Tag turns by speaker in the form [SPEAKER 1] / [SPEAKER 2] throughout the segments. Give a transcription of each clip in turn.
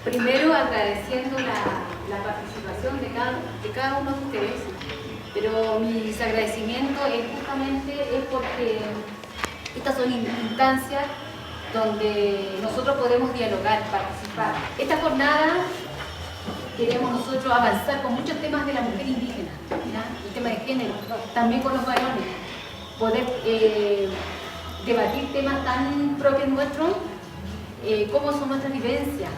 [SPEAKER 1] Primero agradeciendo la participación de cada uno de ustedes, pero mis agradecimientos justamente es porque estas son instancias donde nosotros podemos dialogar, participar. Esta jornada queremos nosotros avanzar con muchos temas de la mujer indígena, ¿ya? El tema de género, también con los varones, poder debatir temas tan propios nuestros, cómo son nuestras vivencias,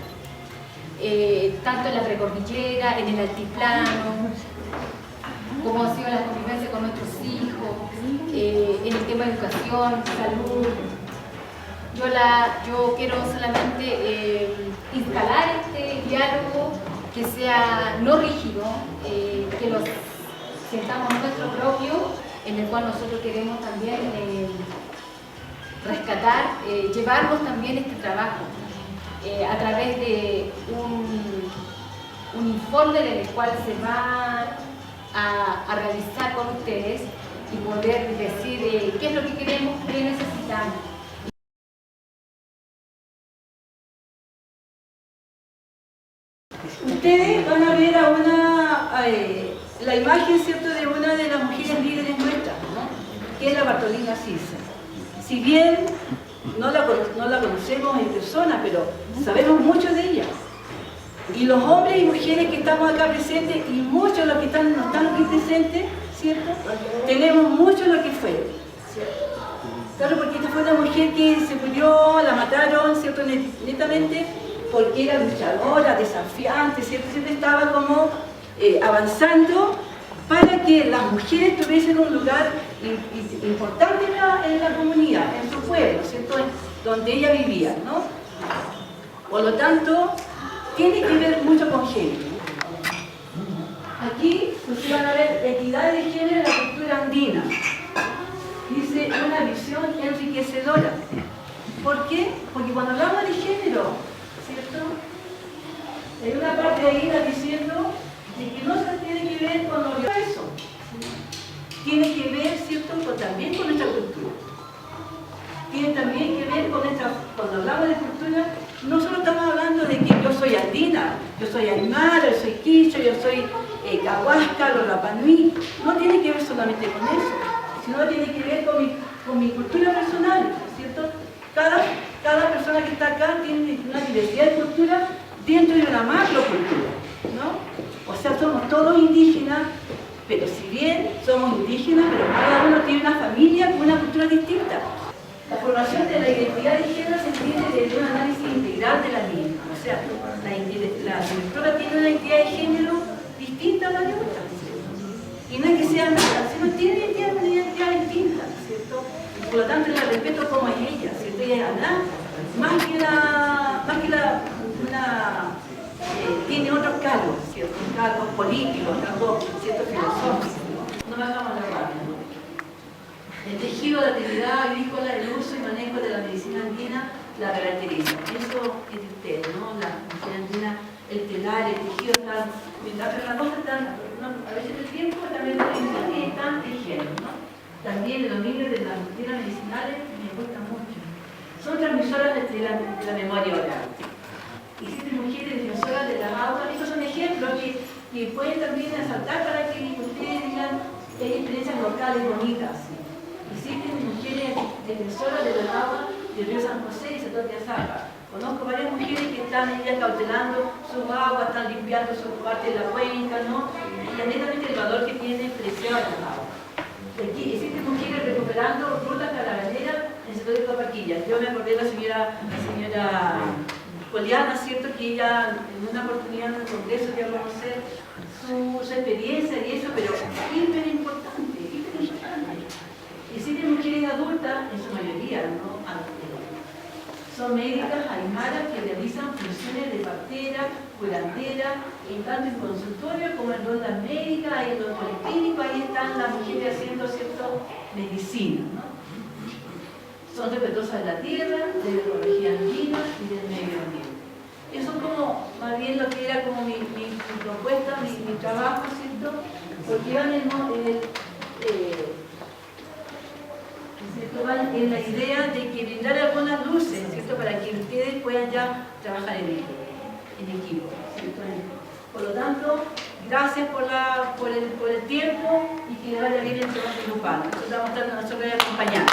[SPEAKER 1] tanto en la precordillera, en el altiplano, cómo ha sido la convivencia con nuestros hijos, en el tema de educación, salud. Yo quiero solamente instalar este diálogo que sea no rígido, que lo sentamos nuestro propio, en el cual nosotros queremos también rescatar, llevarnos también este trabajo a través de un informe del cual se va a realizar con ustedes y poder decir qué es lo que queremos, qué necesitamos.
[SPEAKER 2] Ustedes van a ver la imagen, ¿cierto?, de una de las mujeres líderes nuestras, ¿no?, que es la Bartolina Sisa. Si bien no la conocemos en persona, pero sabemos mucho de ella. Y los hombres y mujeres que estamos acá presentes, y muchos de los que no están aquí presentes, ¿cierto?, tenemos mucho lo que fue, ¿cierto? Claro, porque esta fue una mujer que se murió, la mataron, ¿cierto?, netamente porque era luchadora, desafiante, ¿cierto? Siempre estaba como avanzando para que las mujeres tuviesen un lugar importante en la comunidad, en su pueblo, ¿cierto?, donde ella vivía, ¿no? Por lo tanto, tiene que ver mucho con género. Aquí ustedes van a ver equidad de género en la cultura andina. Dice una visión enriquecedora. ¿Por qué? Porque cuando hablamos de género, ¿cierto?, hay una parte de ahí está diciendo de que no se tiene que ver con lo eso. Tiene que ver, ¿cierto?, también con nuestra cultura. Tiene también que ver con cuando hablamos de cultura, no solo estamos hablando de que yo soy andina, yo soy aymara, yo soy quicho, yo soy cahuasca, los rapanui. No tiene que ver solamente con eso, sino tiene que ver con mi cultura personal, ¿cierto? Cada persona que está acá tiene una diversidad de cultura dentro de una macrocultura, ¿no? O sea, somos todos indígenas, pero si bien somos indígenas, pero cada uno tiene una familia con una cultura distinta. La formación de la identidad de género se entiende desde un análisis integral de la misma. O sea, la directora tiene una identidad de género distinta a la de otra, ¿cierto? Y no es que sea nada, sino tiene una identidad distinta, ¿cierto? Y por lo tanto, la respeto como es ella, ¿cierto? Ella es Aná, tiene otros cargos, ¿cierto? Cargos políticos, cargos, ¿cierto?, filosóficos. No me hagamos la rabia, ¿no? El tejido de la actividad agrícola, el uso y manejo de la medicina andina la caracteriza. Eso es de ustedes, ¿no? La medicina andina, el telar, el tejido están, pero las cosas están, a veces el tiempo también están en género, ¿no? También el dominio de las rutinas medicinales me gusta mucho. Son transmisoras de la memoria oral. Existen mujeres defensoras de las aguas. Estos son ejemplos que pueden también asaltar para que ustedes digan que hay experiencias locales bonitas. Existen mujeres defensoras de las aguas del río San José y Sector de Azapa. Conozco varias mujeres que están ellas cautelando sus aguas, están limpiando su parte de la cuenca, ¿no? Y netamente el valor que tiene preciado las aguas. Aquí existen mujeres recuperando rutas carabineras en el sector de Copaquilla. Yo me acordé de la señora Poliana, ¿cierto?, que ella en una oportunidad en el Congreso dio a conocer su experiencia y eso, pero hiper importante. Existen mujeres adultas, en su mayoría, ¿no?, son médicas aymaras que realizan funciones de partera, curandera, tanto en consultorio como en rondas médicas, ahí en los policlínicos, ahí están las mujeres haciendo cierto medicina, ¿no? Son respetuosas de la tierra, de la ecología andina y del medio ambiente. Eso es como, más bien lo que era como mi propuesta, mi trabajo, ¿cierto? Porque van en la idea de que brindar algunas luces, ¿cierto? Para que ustedes puedan ya trabajar en equipo, ¿cierto? Por lo tanto, gracias por el tiempo y que les vaya bien el trabajo grupal. Nosotros vamos a estar nosotros acompañando.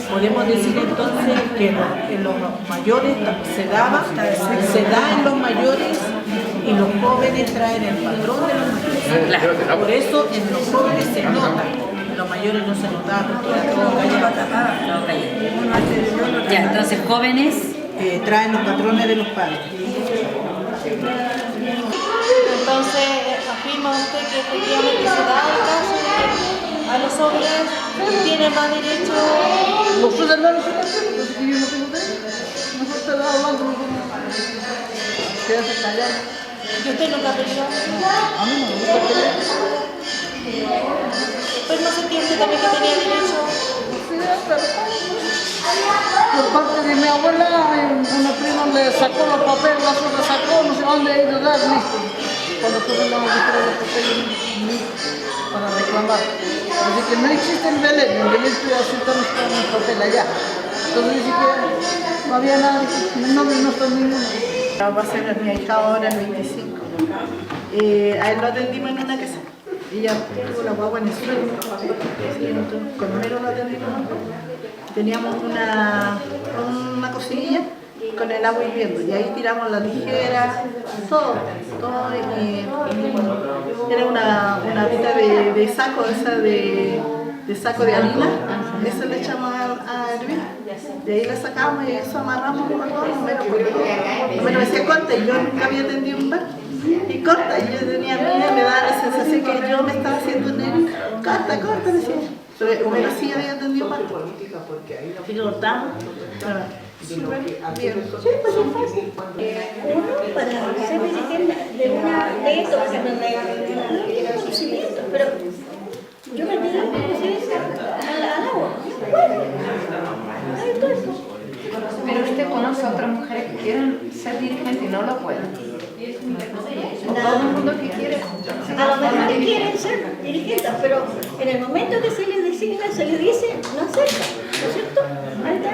[SPEAKER 3] Podemos decir entonces que en los mayores se da en los mayores y los jóvenes traen el patrón de los mayores. Claro. Por eso en los jóvenes se nota, en los mayores no se nota,
[SPEAKER 4] Ya, entonces jóvenes
[SPEAKER 3] traen los patrones de los padres.
[SPEAKER 5] Entonces afirma usted que efectivamente se da el caso de que a los hombres tienen más derecho.
[SPEAKER 6] Los hermanos se hacen, los que yo no tengo derecho. Nosotros estamos hablando quédate callado.
[SPEAKER 5] ¿Y usted nunca peleó?
[SPEAKER 6] A mí no me gusta pelear.
[SPEAKER 5] Pues no se entiende también que tenía derecho.
[SPEAKER 6] Por parte de mi abuela, una prima le sacó los papeles, la otra sacó, no sé dónde ha ido a dar, listo. Cuando tuve la registré los papeles para reclamar. Así que no existe en Belén estoy asentando los papeles allá. Entonces dice que no había nada, mi nombre no está en ninguno.
[SPEAKER 3] Va a ser mi hija ahora el 25. A él lo atendimos en una casa. Ella tuvo la guagua en el suelo. Con Homero lo atendimos. Teníamos una cocinilla con el agua hirviendo y ahí tiramos la tijera, todo y era una pita de saco, esa de saco de harina, eso le echamos a hervir, de ahí la sacamos y eso amarramos con todo, me decía corta y yo nunca había atendido un bar, y corta, y yo tenía miedo, me daba la sensación que yo me estaba haciendo negro, corta, decía. Pero Homero sí había atendido mal. ¿Y cortamos?
[SPEAKER 7] Uno para ser dirigente de una de estos, de subsiguiente, pero yo me tiré al agua.
[SPEAKER 8] Pero usted conoce a otras mujeres que quieren ser dirigentes y no lo pueden. O todo el mundo que quiere.
[SPEAKER 7] A lo mejor quieren ser dirigentes, pero en el momento que se les designa, se les dice, no aceptan, ¿no es cierto?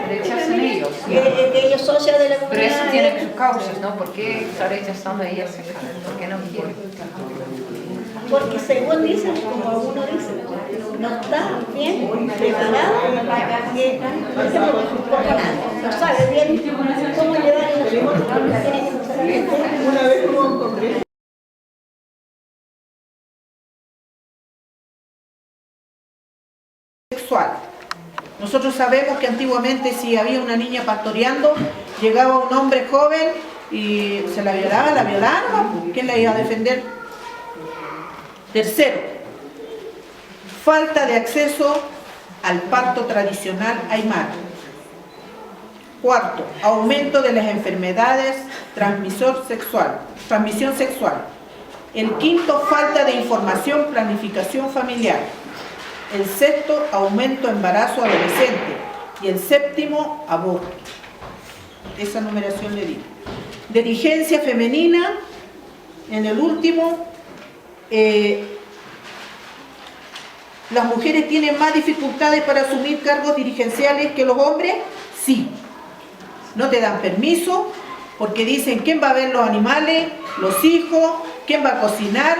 [SPEAKER 8] Rechazan ellos.
[SPEAKER 7] Que ellos socios de la comunidad.
[SPEAKER 8] Pero eso tiene sus causas, ¿no? ¿Por qué está rechazando a ellas? ¿Por qué no quieren?
[SPEAKER 7] Porque según dicen, como algunos dicen, no está bien preparado, por ejemplo, no sabe bien cómo llevar el asunto.
[SPEAKER 3] Una vez hubo un congreso. Sexual. Nosotros sabemos que antiguamente si había una niña pastoreando, llegaba un hombre joven y se la violaban, ¿quién la iba a defender? Tercero, falta de acceso al parto tradicional aymara. Cuarto, aumento de las enfermedades transmisión sexual. El quinto, falta de información, planificación familiar. El sexto, aumento de embarazo adolescente. Y el séptimo, aborto. Esa numeración le digo. Dirigencia femenina, en el último, ¿las mujeres tienen más dificultades para asumir cargos dirigenciales que los hombres? Sí. No te dan permiso porque dicen quién va a ver los animales, los hijos, quién va a cocinar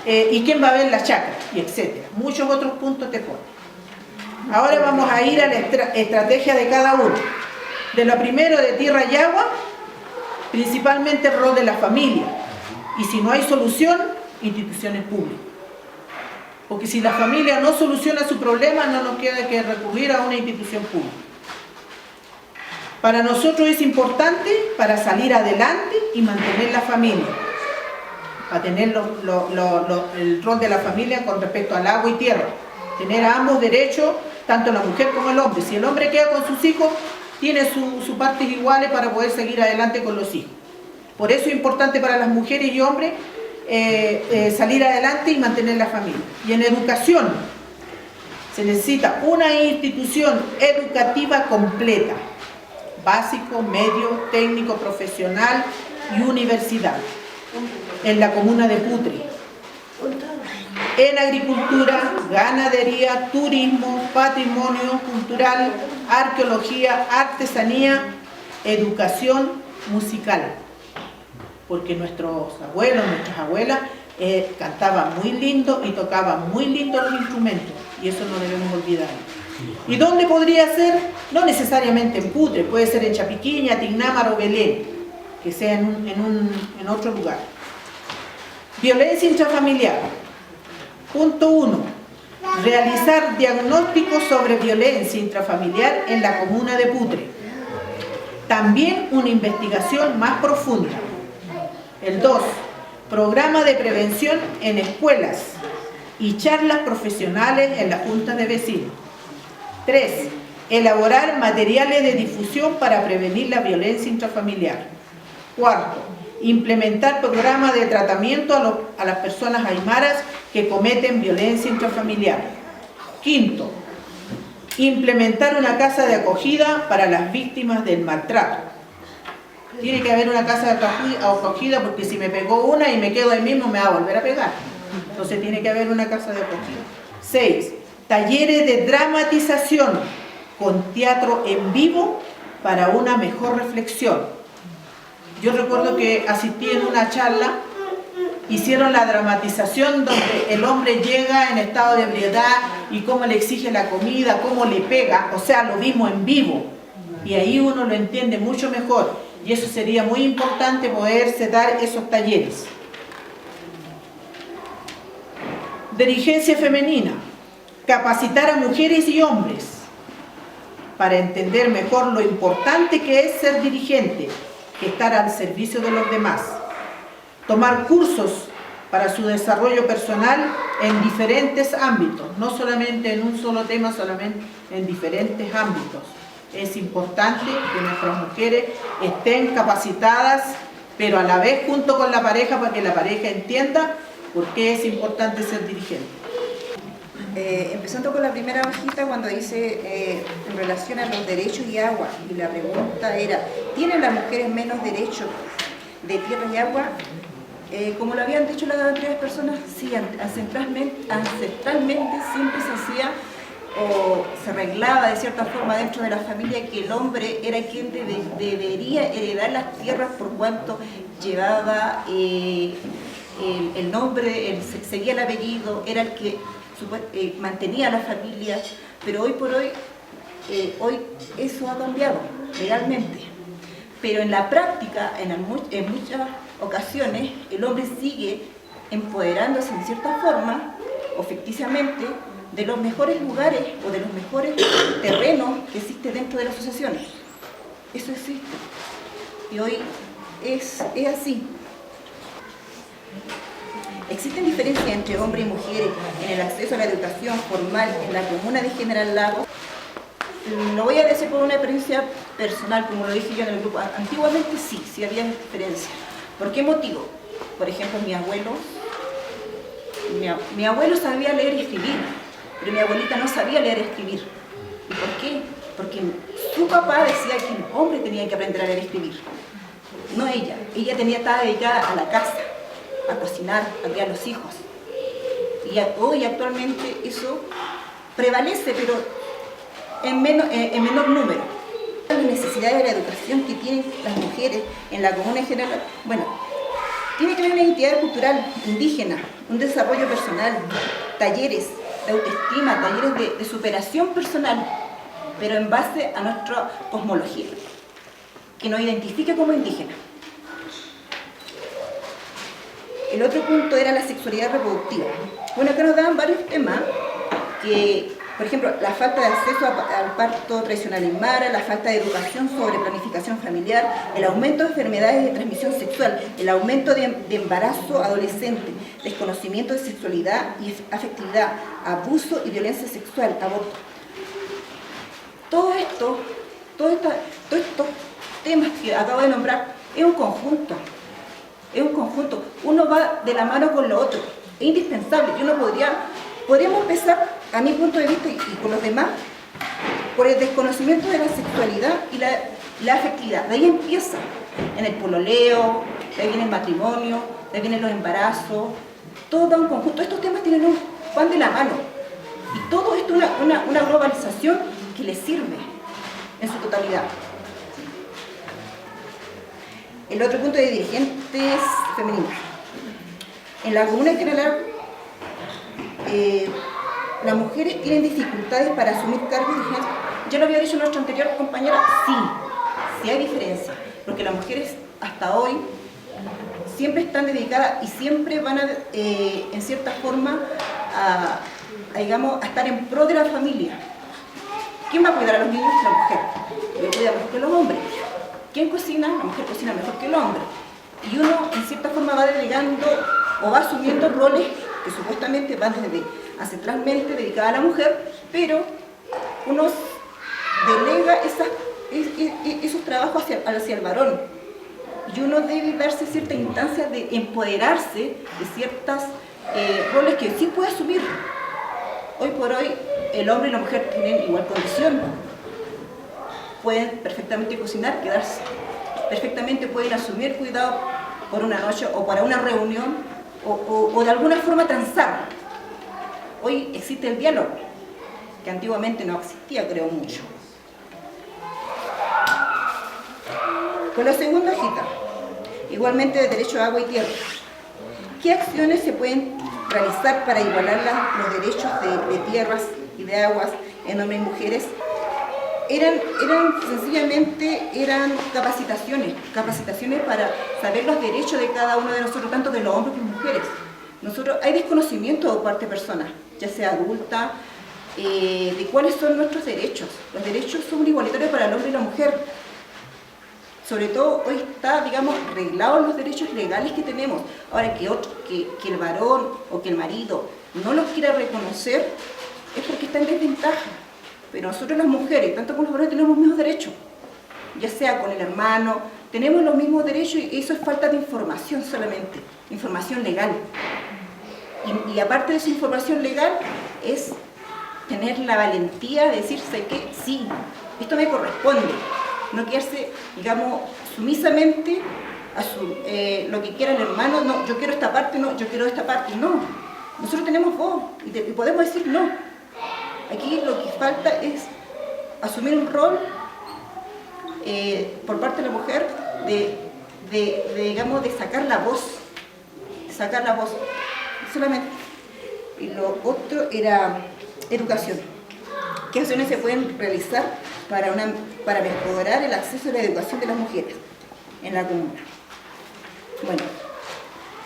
[SPEAKER 3] y quién va a ver la chacra, y etcétera. Muchos otros puntos te ponen. Ahora vamos a ir a la estrategia de cada uno. De lo primero, de tierra y agua, principalmente el rol de la familia. Y si no hay solución, instituciones públicas. Porque si la familia no soluciona su problema, no nos queda que recurrir a una institución pública. Para nosotros es importante para salir adelante y mantener la familia. para tener el rol de la familia con respecto al agua y tierra. Tener a ambos derechos, tanto la mujer como el hombre. Si el hombre queda con sus hijos, tiene sus partes iguales para poder seguir adelante con los hijos. Por eso es importante para las mujeres y hombres salir adelante y mantener la familia. Y en educación, se necesita una institución educativa completa, básico, medio, técnico, profesional y universidad, en la comuna de Putre. En agricultura, ganadería, turismo, patrimonio cultural, arqueología, artesanía, educación musical. Porque nuestros abuelos, nuestras abuelas cantaban muy lindo y tocaban muy lindo los instrumentos. Y eso no debemos olvidar. ¿Y dónde podría ser? No necesariamente en Putre, puede ser en Chapiquiña, Tignámaro o Belén, que sea en otro lugar. Violencia intrafamiliar. Punto 1. Realizar diagnósticos sobre violencia intrafamiliar en la comuna de Putre. También una investigación más profunda. El 2. Programa de prevención en escuelas y charlas profesionales en las juntas de vecinos. 3. Elaborar materiales de difusión para prevenir la violencia intrafamiliar. 4. Implementar programas de tratamiento a las personas aymaras que cometen violencia intrafamiliar. 5. Implementar una casa de acogida para las víctimas del maltrato. Tiene que haber una casa de acogida porque si me pegó una y me quedo ahí mismo me va a volver a pegar. Entonces tiene que haber una casa de acogida. 6. Talleres de dramatización con teatro en vivo para una mejor reflexión. Yo recuerdo que asistí en una charla, hicieron la dramatización donde el hombre llega en estado de ebriedad y cómo le exige la comida, cómo le pega, o sea, lo vimos en vivo. Y ahí uno lo entiende mucho mejor. Y eso sería muy importante poderse dar esos talleres. Dirigencia femenina. Capacitar a mujeres y hombres para entender mejor lo importante que es ser dirigente, que estar al servicio de los demás. Tomar cursos para su desarrollo personal en diferentes ámbitos, no solamente en un solo tema, solamente en diferentes ámbitos. Es importante que nuestras mujeres estén capacitadas, pero a la vez junto con la pareja, para que la pareja entienda por qué es importante ser dirigente.
[SPEAKER 9] Empezando con la primera hojita, cuando dice en relación a los derechos y agua, y la pregunta era, ¿tienen las mujeres menos derechos de tierra y agua? Como lo habían dicho las anteriores personas, sí, ancestralmente siempre se hacía o se arreglaba de cierta forma dentro de la familia que el hombre era quien debería heredar las tierras por cuanto llevaba el nombre, seguía el apellido, era el que mantenía a la familia, pero hoy por hoy, hoy eso ha cambiado legalmente. Pero en la práctica, en muchas ocasiones, el hombre sigue empoderándose en cierta forma, o ficticiamente, de los mejores lugares o de los mejores terrenos que existen dentro de las asociaciones. Eso existe. Y hoy es así. Existen diferencias entre hombres y mujeres en el acceso a la educación formal en la comuna de General Lago. Lo voy a decir por una experiencia personal, como lo dije yo en el grupo. Antiguamente sí había diferencias. ¿Por qué motivo? Por ejemplo, mi abuelo sabía leer y escribir, pero mi abuelita no sabía leer y escribir. ¿Y por qué? Porque su papá decía que el hombre tenía que aprender a leer y escribir, no ella. Ella estaba dedicada a la casa, a cocinar, a criar a los hijos. Y hoy actualmente eso prevalece, pero en menor número. Las necesidades de la educación que tienen las mujeres en la comuna en general, bueno, tiene que haber una identidad cultural indígena, un desarrollo personal, talleres de autoestima, talleres de superación personal, pero en base a nuestra cosmología, que nos identifique como indígenas. El otro punto era la sexualidad reproductiva. Bueno, acá nos daban varios temas que Por ejemplo, la falta de acceso al parto tradicional en Mara, la falta de educación sobre planificación familiar, el aumento de enfermedades de transmisión sexual, el aumento de embarazo adolescente, desconocimiento de sexualidad y afectividad, abuso y violencia sexual, aborto. Todo estos temas que acabo de nombrar es un conjunto. Es un conjunto. Uno va de la mano con lo otro. Es indispensable. Y uno podríamos empezar, a mi punto de vista y con los demás, por el desconocimiento de la sexualidad y la afectividad. De ahí empieza. En el pololeo, de ahí viene el matrimonio, de ahí vienen los embarazos. Todo un conjunto. Estos temas van de la mano. Y todo esto es una globalización que les sirve en su totalidad. El otro punto de dirigentes femeninos. En la comuna de general, las mujeres tienen dificultades para asumir cargos dirigentes. Ya lo había dicho nuestra anterior compañera, sí hay diferencia, porque las mujeres hasta hoy siempre están dedicadas y siempre van en cierta forma a estar en pro de la familia. ¿Quién va a cuidar a los niños? La mujer. Yo cuida mejor que los hombres. ¿Quién cocina? La mujer cocina mejor que el hombre. Y uno, en cierta forma, va delegando o va asumiendo roles que supuestamente van desde ancestralmente dedicados a la mujer, pero uno delega esos trabajos hacia el varón. Y uno debe darse cierta instancia de empoderarse de ciertos roles que sí puede asumir. Hoy por hoy, el hombre y la mujer tienen igual condición. Pueden perfectamente cocinar, quedarse. Perfectamente pueden asumir cuidado por una noche o para una reunión o de alguna forma transar. Hoy existe el diálogo, que antiguamente no existía, creo mucho. Con la segunda hojita, igualmente de derecho a agua y tierra. ¿Qué acciones se pueden realizar para igualar los derechos de tierras y de aguas en hombres y mujeres? Sencillamente capacitaciones para saber los derechos de cada uno de nosotros, tanto de los hombres como mujeres. Hay desconocimiento de parte de personas, ya sea adulta, de cuáles son nuestros derechos. Los derechos son igualitarios para el hombre y la mujer. Sobre todo hoy está, reglados los derechos legales que tenemos. Ahora que el varón o que el marido no los quiera reconocer, es porque está en desventaja. Pero nosotros las mujeres, tanto como los varones, tenemos los mismos derechos. Ya sea con el hermano, tenemos los mismos derechos y eso es falta de información solamente, información legal. Y aparte de esa información legal, es tener la valentía de decirse que sí, esto me corresponde. No quedarse, sumisamente a lo que quiera el hermano, no, yo quiero esta parte, no, yo quiero esta parte, no. Nosotros tenemos voz y podemos decir no. Aquí lo que falta es asumir un rol por parte de la mujer de sacar la voz, solamente. Y lo otro era educación. ¿Qué acciones se pueden realizar para mejorar el acceso a la educación de las mujeres en la comuna? Bueno,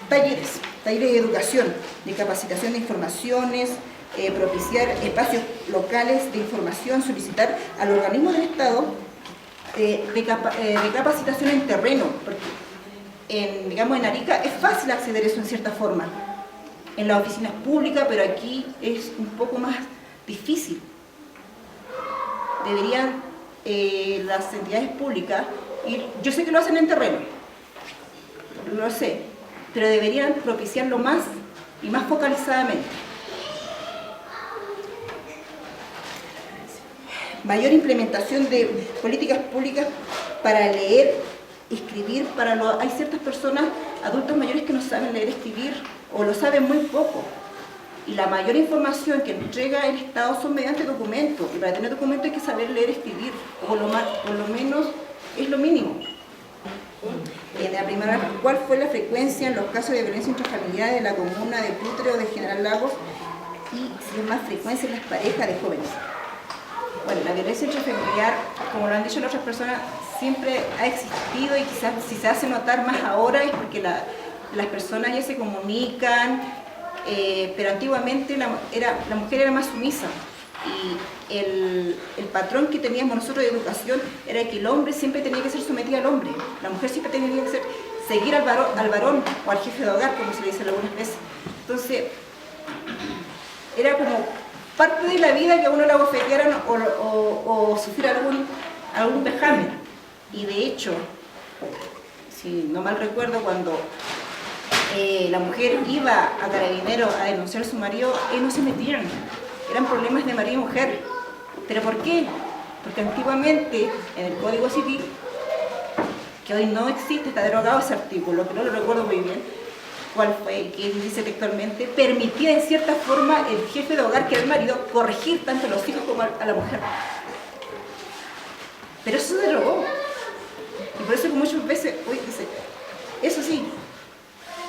[SPEAKER 9] talleres de educación, de capacitación de informaciones, propiciar espacios locales de información, solicitar al organismo del Estado de capacitación en terreno, porque en Arica es fácil acceder a eso en cierta forma, en las oficinas públicas, pero aquí es un poco más difícil. Deberían las entidades públicas ir, yo sé que lo hacen en terreno, lo sé, pero deberían propiciarlo más y más focalizadamente. Mayor implementación de políticas públicas para leer, escribir, hay ciertas personas, adultos mayores que no saben leer, escribir o lo saben muy poco. Y la mayor información que entrega el Estado son mediante documentos. Y para tener documentos hay que saber leer, escribir, o por lo menos es lo mínimo. En la primera, ¿cuál fue la frecuencia en los casos de violencia intrafamiliar de la comuna de Putre o de General Lagos? Y si es más frecuencia en las parejas de jóvenes. Bueno, la violencia intrafamiliar, como lo han dicho las otras personas, siempre ha existido y quizás si se hace notar más ahora es porque las personas ya se comunican, pero antiguamente la mujer era más sumisa. Y el patrón que teníamos nosotros de educación era que el hombre siempre tenía que ser sometido al hombre, la mujer siempre tenía que seguir al varón o al jefe de hogar, como se le dice algunas veces. Entonces, era como parte de la vida que a uno la bofetearan o sufriera algún vejamen. Y de hecho, si no mal recuerdo, cuando la mujer iba a Carabineros a denunciar a su marido, no se metían. Eran problemas de marido y mujer. ¿Pero por qué? Porque antiguamente en el Código Civil, que hoy no existe, está derogado ese artículo, que no lo recuerdo muy bien, cuál fue, que dice textualmente, permitía de cierta forma el jefe de hogar, que era el marido, corregir tanto a los hijos como a la mujer. Pero eso se derogó. Y por eso que muchas veces, hoy dice, eso sí,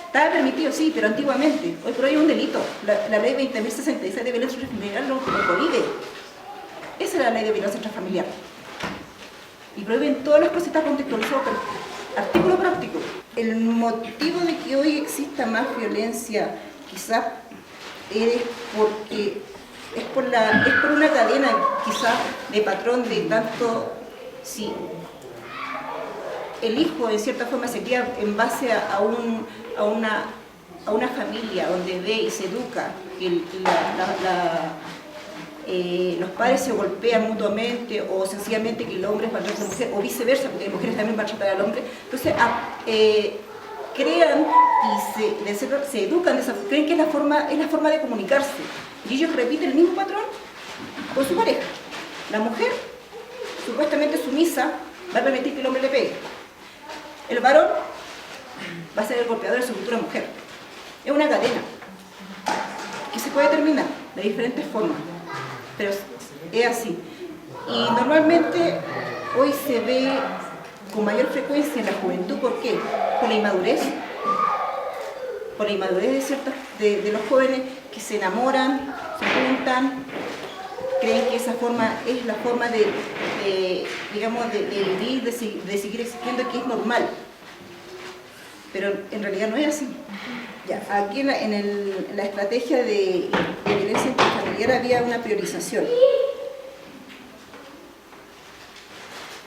[SPEAKER 9] estaba permitido, sí, pero antiguamente. Hoy por hoy es un delito. La ley 20.066 de violencia intrafamiliar lo prohíbe. Esa es la ley de violencia intrafamiliar. Y prohíben todas las cosas, está contextualizado por artículo por artículo. El motivo de que hoy exista más violencia, quizás, es porque es por una cadena, quizás, de patrón de tanto, sí. El hijo, en cierta forma, se cría en base a una familia donde ve y se educa que los padres se golpean mutuamente o sencillamente que el hombre es maltrato a la mujer o viceversa, porque las mujeres también maltratan al hombre. Entonces, crean y se educan, creen que es la forma de comunicarse. Y ellos repiten el mismo patrón con su pareja. La mujer, supuestamente sumisa, va a permitir que el hombre le pegue. El varón va a ser el golpeador de su futura mujer. Es una cadena que se puede terminar de diferentes formas, pero es así. Y normalmente hoy se ve con mayor frecuencia en la juventud. ¿Por qué? Por la inmadurez. Por la inmadurez de los jóvenes que se enamoran, se juntan, creen que esa forma es la forma de vivir, de seguir existiendo, que es normal. Pero en realidad no es así. Ya, aquí en la estrategia de violencia intrafamiliar había una priorización.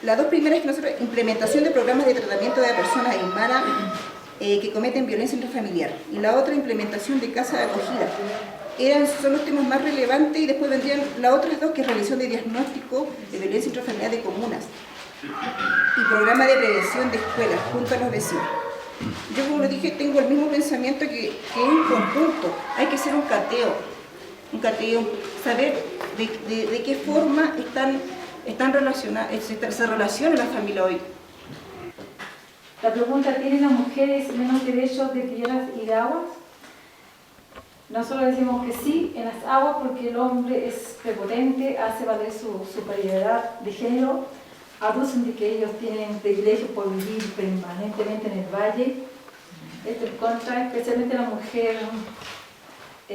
[SPEAKER 9] Las dos primeras que nosotros, implementación de programas de tratamiento de personas aymaras que cometen violencia intrafamiliar. Y la otra, implementación de casas de acogida. Son los temas más relevantes, y después vendrían las otras dos, que es realización de diagnóstico de violencia intrafamiliar de comunas y programa de prevención de escuelas junto a los vecinos. Yo, como les dije, tengo el mismo pensamiento que en conjunto hay que hacer un cateo, saber de qué forma están relacionadas, se relaciona la familia hoy.
[SPEAKER 10] La pregunta: ¿tienen las mujeres menos derechos de tierras y de aguas? Nosotros decimos que sí en las aguas, porque el hombre es prepotente, hace valer su superioridad de género, aducen de que ellos tienen privilegios por vivir permanentemente en el valle. Esto es contra, especialmente la mujer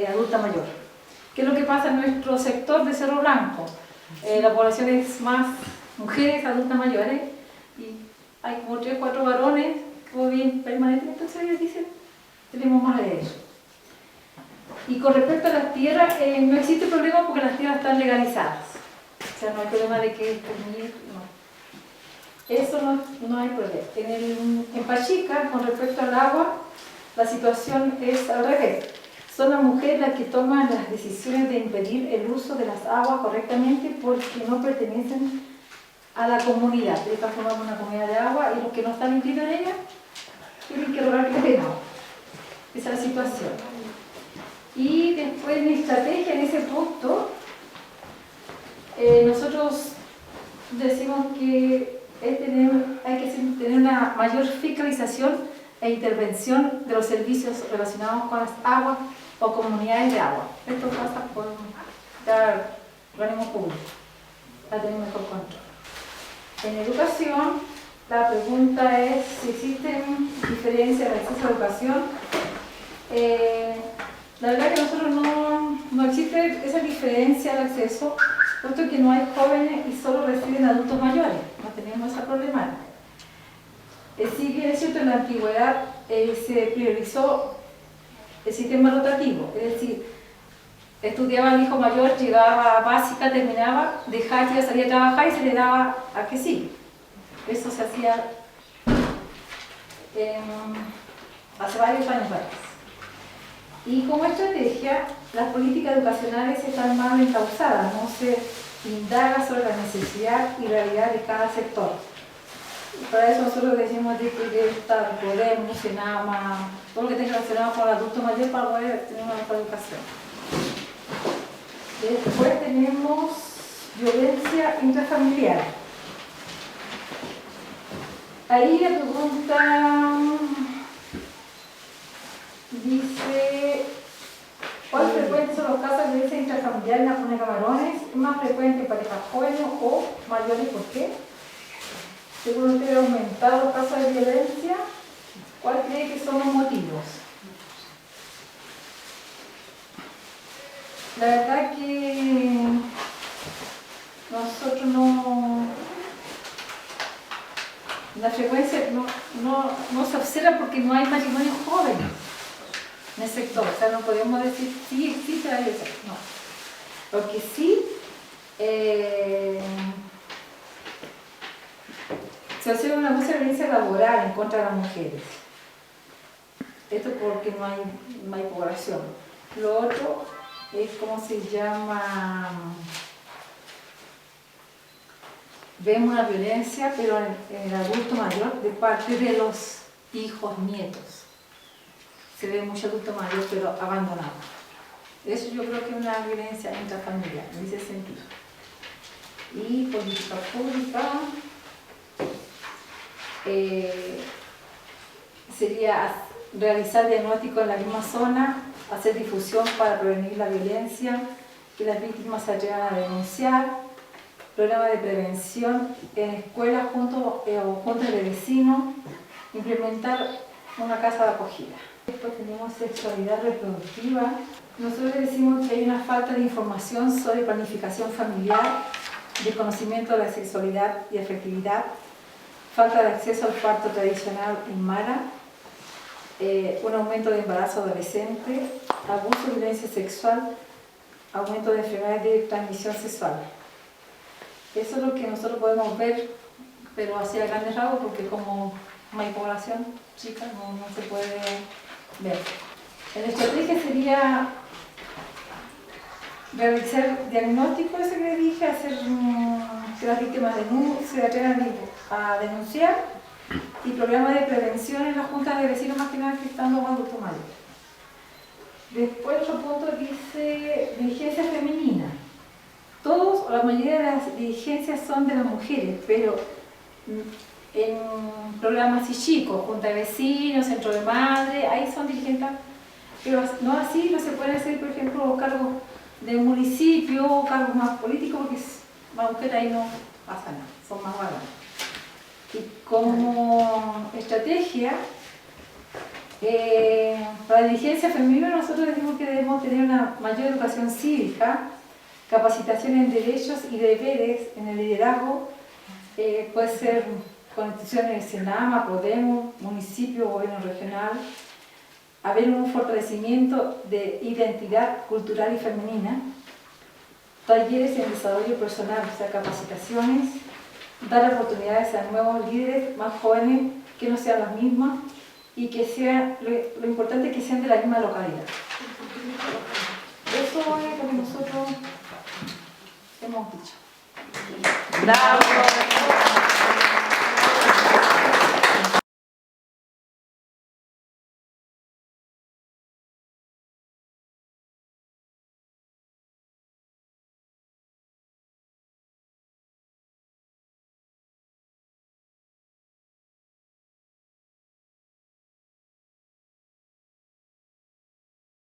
[SPEAKER 10] adulta mayor. ¿Qué es lo que pasa en nuestro sector de Cerro Blanco? La población es más mujeres adultas mayores y hay como 3 o 4 varones que viven permanentemente, entonces ellos dicen, tenemos más de eso. Y con respecto a las tierras, no existe problema porque las tierras están legalizadas. O sea, no hay problema de que no. Eso no hay problema. En Pachica, con respecto al agua, la situación es al revés. Son las mujeres las que toman las decisiones de impedir el uso de las aguas correctamente porque no pertenecen a la comunidad. De esta forma, una comunidad de agua, y los que no están inscritos en ella tienen que rogar que les den agua. Esa es la situación. Y después, mi estrategia en ese punto, nosotros decimos que hay que tener una mayor fiscalización e intervención de los servicios relacionados con las aguas o comunidades de agua. Esto pasa por dar organismo público para tener mejor control. En educación, la pregunta es si existen diferencias en el acceso a la educación. La verdad que nosotros no existe esa diferencia de acceso, puesto que no hay jóvenes y solo reciben adultos mayores. No tenemos esa problemática. Sí que es cierto, en la antigüedad se priorizó el sistema rotativo, es decir, estudiaba el hijo mayor, llegaba a básica, terminaba, dejaba, ya salía a trabajar y se le daba a que sí. Eso se hacía hace varios años atrás. Y como estrategia, las políticas educacionales están mal encauzadas, no se indaga sobre la necesidad y realidad de cada sector. Y para eso nosotros decimos de que estar Podemos, Senama, todo lo que tenga relacionado con el adulto mayor para poder tener una mejor educación. Después tenemos violencia intrafamiliar. Ahí la pregunta dice: ¿cuál frecuentes son los casos de violencia intrafamiliar en la comunidad de Camarones? ¿Es más frecuente en parejas jóvenes o mayores? ¿Por qué? Según usted, ¿ha aumentado los casos de violencia? ¿Cuál cree que son los motivos? La verdad que nosotros la frecuencia no se observa porque no hay matrimonios jóvenes en el sector. O sea, no podemos decir sí existe la violencia. No. Lo que sí se observa una mucha violencia laboral en contra de las mujeres. Esto porque no hay población. Lo otro es como se llama, vemos una violencia, pero en el adulto mayor de parte de los hijos, nietos. Se ve mucho adulto mayor, pero abandonado. Eso yo creo que es una violencia intrafamiliar, en ese sentido. Y política pública sería realizar diagnóstico en la misma zona, hacer difusión para prevenir la violencia, que las víctimas se atrevan a denunciar, programa de prevención en escuelas juntos de vecinos, implementar una casa de acogida. Después tenemos sexualidad reproductiva. Nosotros decimos que hay una falta de información sobre planificación familiar, de conocimiento de la sexualidad y afectividad, falta de acceso al parto tradicional en Mara, un aumento de embarazo adolescente, abuso y violencia sexual, aumento de enfermedades de transmisión sexual. Eso es lo que nosotros podemos ver, pero así a grandes rasgos, porque como no hay población chica, no se puede ver. La estrategia sería realizar diagnóstico, eso que le dije, hacer que las víctimas se atrevan a denunciar, y programa de prevención en las juntas de vecinos, más que nada que están los adultos mayores. Después otro punto dice dirigencia femenina. Todos o la mayoría de las dirigencias son de las mujeres, pero en programas así chicos, junta de vecinos, centro de madre, ahí son dirigentes, pero no así, no se pueden hacer, por ejemplo, cargos de municipio, cargos más políticos, porque la mujer ahí no pasa nada, son más varones. Y como estrategia, para la dirigencia femenina nosotros decimos que debemos tener una mayor educación cívica, capacitación en derechos y deberes en el liderazgo, puede ser con instituciones de Senama, Podemos, municipio, gobierno regional, haber un fortalecimiento de identidad cultural y femenina, talleres en desarrollo personal, o sea, capacitaciones, dar oportunidades a nuevos líderes más jóvenes que no sean las mismas y que sean, lo importante es que sean de la misma localidad. Eso es lo que nosotros hemos dicho.
[SPEAKER 3] ¡Bravo!